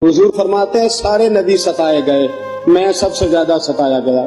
हुजूर फरमाते हैं सारे नबी सताए गए, मैं सबसे ज्यादा सताया गया।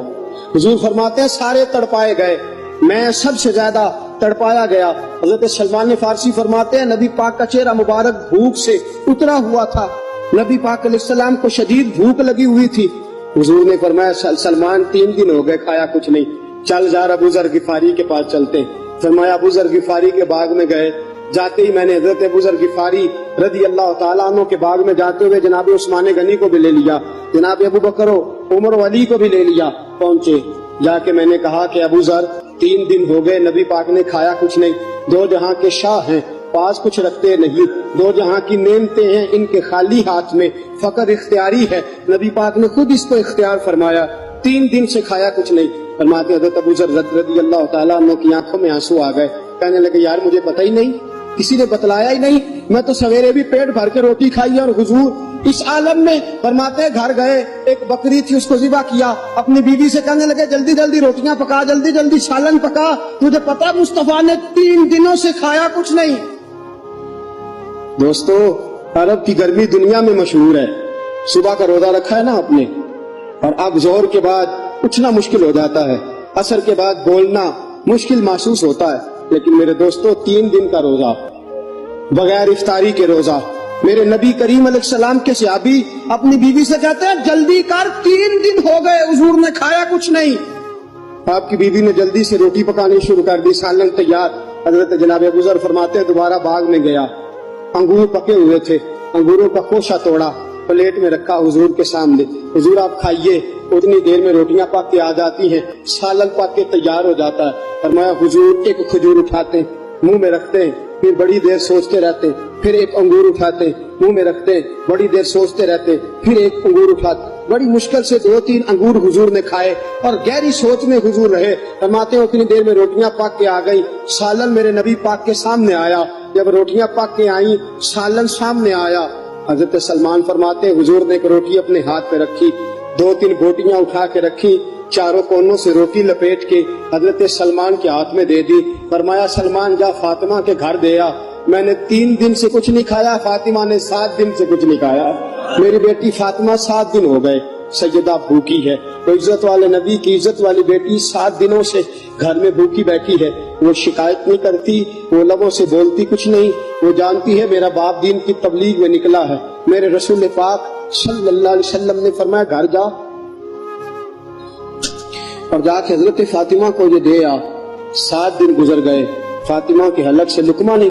हुजूर फरमाते हैं सारे तड़पाए गए, मैं सबसे ज्यादा तड़पाया गया। हजरत सलमान फारसी फरमाते हैं नबी पाक का चेहरा मुबारक भूख से उतरा हुआ था, नबी पाक अलैहिस्सलाम को शदीद भूख लगी हुई थी। हुजूर ने फरमाया सलमान 3 दिन हो गए खाया कुछ नहीं, चल जा अबू ज़र गिफारी के पास चलते। फरमाया अबू ज़र गिफारी के बाग में गए। जाते ही मैंने हजरत अबू ज़र गिफारी रदी अल्लाह ताला अन्हु के बाग में जाते हुए जनाब उस्मान गनी को भी ले लिया, जनाब अबू बकर उमर अली को भी ले लिया। पहुंचे, जाके मैंने कहा कि अबू ज़र 3 दिन हो गए नबी पाक ने खाया कुछ नहीं, 2 जहां के शाह हैं, पास कुछ रखते नहीं, 2 जहां की नेमतें हैं इनके खाली हाथ में, फकर इख्तियारी है, नबी पाक ने खुद इसको इख्तियार फरमाया, 3 दिन से खाया कुछ नहीं। फरमाते हज़रत अबू ज़र रज़ी अल्लाह ताला अन्हु की आंखों में आंसू आ गए। कहने लगे यार मुझे पता ही नहीं, किसी ने बतलाया ही नहीं, मैं तो सवेरे भी पेट भर के रोटी खाई और हुजूर इस आलम में। फरमाते घर गए, एक बकरी थी उसको ज़िबा किया, अपनी बीवी से कहने लगे जल्दी जल्दी रोटियां पका, जल्दी जल्दी सालन पका, तुझे पता मुस्तफा ने 3 दिनों से खाया कुछ नहीं। दोस्तों अरब की गर्मी दुनिया में मशहूर है, सुबह का रोजा रखा है ना आपने, और अब जोहर के बाद उठना मुश्किल हो जाता है, असर के बाद बोलना मुश्किल महसूस होता है, लेकिन मेरे दोस्तों 3 दिन का रोजा बगैर इफ्तारी के रोजा, मेरे नबी करीम अलैहिस्सलाम के सहाबी अपनी बीवी से कहते हैं जल्दी कर 3 दिन हो गए हुजूर ने खाया कुछ नहीं। आपकी बीवी ने जल्दी से रोटी पकानी शुरू कर दी, सालन तैयार। हजरत जनाब अबू ज़र फरमाते हैं दोबारा बाग में गया, अंगूर पके हुए थे, अंगूरों का खोशा तोड़ा, प्लेट में रखा हुजूर के सामने, हुजूर आप खाइए। उतनी देर में रोटियां पक के आ जाती हैं, सालन पक के तैयार हो जाता है। फरमाया हुजूर एक खजूर उठाते मुंह में रखते हैं, फिर बड़ी देर सोचते रहते, फिर एक अंगूर उठाते मुंह में रखते, बड़ी देर सोचते रहते, फिर एक अंगूर उठाते। बड़ी मुश्किल से 2-3 अंगूर हुजूर ने खाए और गहरी सोच में हुजूर रहे। फरमाते उतनी देर में रोटियां पक के आ गई, सालन मेरे नबी पाक के सामने आया। जब रोटियां पक के आई, सालन सामने आया, हजरत सलमान फरमाते हुजूर ने एक रोटी अपने हाथ पे रखी, 2-3 बोटियां उठा के रखी, चारों कोनों से रोटी लपेट के हजरत सलमान के हाथ में दे दी। फरमाया सलमान जा फातिमा के घर दे आ, मैंने 3 दिन से कुछ नहीं खाया, फातिमा ने 7 दिन से कुछ नहीं खाया, मेरी बेटी फातिमा 7 दिन हो गए सैयदा भूखी है। तो इज्जत वाले नबी की इज्जत वाली बेटी 7 दिनों से घर में भूखी बैठी है, वो शिकायत नहीं करती, वो लबों से बोलती कुछ नहीं, वो जानती है मेरा बाप दीन की तबलीग में निकला है। मेरे रसूल पाक सल्लल्लाहु अलैहि वसल्लम ने फरमाया घर जा और जाके हजरत फातिमा को ये दे आ। 7 दिन गुजर गए, फातिमा के हलक से लुकमा नहीं